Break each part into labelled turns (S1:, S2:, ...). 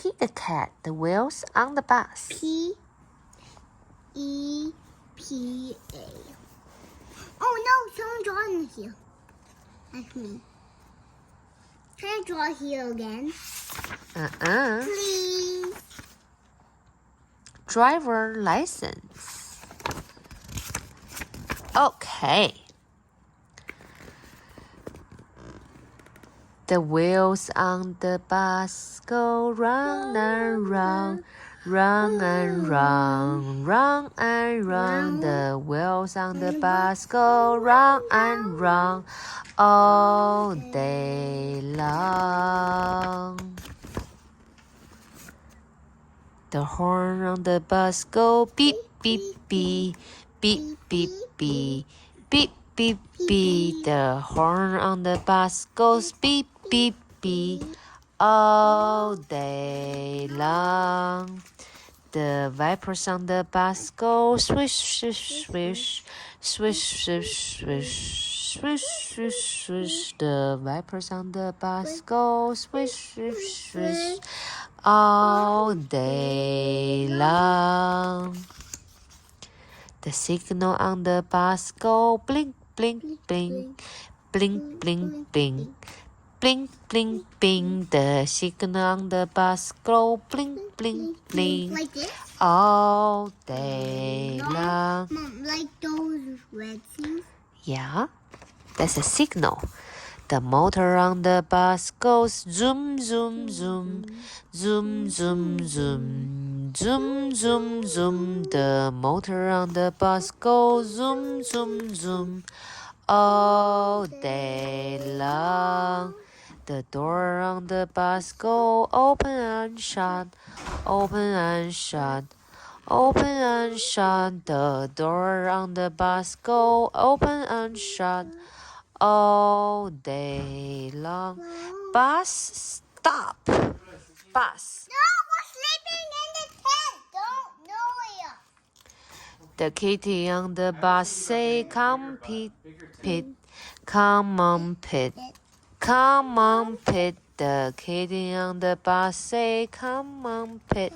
S1: Pete the cat, the wheels on the bus.
S2: P-E-P-A. Oh no, someone drawing here. That's me. Can I draw here again? Please.
S1: Driver license. Okay. The wheels on the bus go round and round, round and round, round and round. The wheels on the bus go round and round all day long. The horn on the bus go beep, beep, beep, beep, beep, beep, beep, beep, beep. The horn on the bus goes beep, beep, beep all day long. The vipers on the bus go swish, swish, swish, swish, swish, swish, swish, swish, swish. The vipers on the bus go swish, swish, swish all day long. The signal on the bus go blink, blink, blink, blink, blink, blink. Blink, blink, blink. The signal on the bus go blink, blink, blink.
S2: Like this?
S1: All day long.
S2: Mom, like those red things?
S1: Yeah, that's a signal. The motor on the bus goes zoom, zoom, zoom, zoom, zoom, zoom, zoom, zoom, zoom. The motor on the bus goes zoom, zoom, zoom all day long. The door on the bus go open and shut, open and shut, open and shut. The door on the bus go open and shut all day long. Bus stop. Bus.
S2: No, we're sleeping in the tent. Don't know it.
S1: The kitty on the bus say, "Come, Pete, Pete, come on, Pete, come on, Pete." The kitty on the bus say, "Come on, Pete,"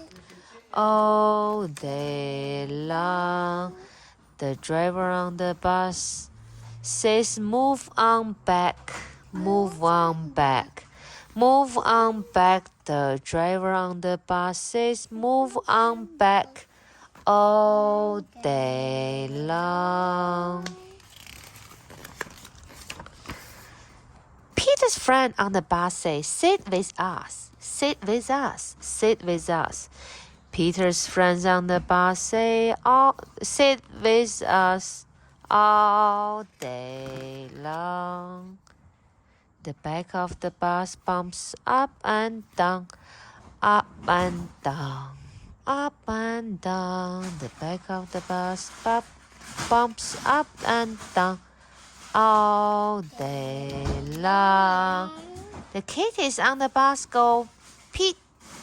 S1: all day long. The driver on the bus says, "Move on back, move on back, move on back." The driver on the bus says, "Move on back," all day long. Peter's friend on the bus says, "Sit with us, sit with us, sit with us." Peter's friends on the bus say, "Sit with us all day long." The back of the bus bumps up and down, up and down, up and down. The back of the bus bumps up and down all day long. The kitties on the bus go, "Pete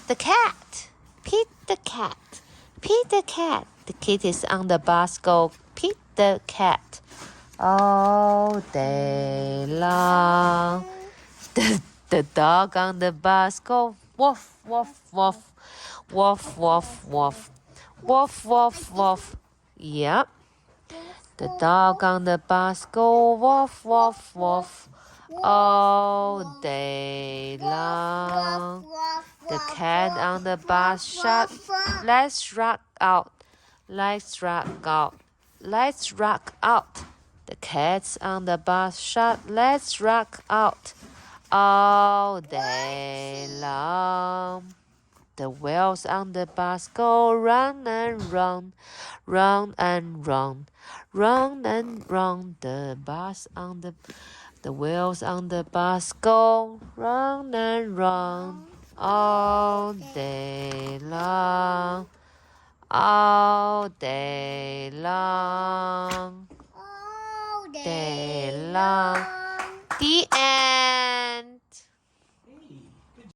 S1: the cat, Pete the cat, Pete the cat." The kitties on the bus go, "Pete the cat," all day long. The dog on the bus go, "Woof, woof, woof, woof, woof, woof, woof, woof, woof." Yep. The dog on the bus go woof, woof, woof all day long. The cat on the bus shout, "Let's rock out, let's rock out, let's rock out." The cats on the bus shout, "Let's rock out," all day long. The wheels on the bus go round and round, round and round, round and round. The wheels on the bus go round and round all day long, all day long,
S2: All
S1: day long. The end.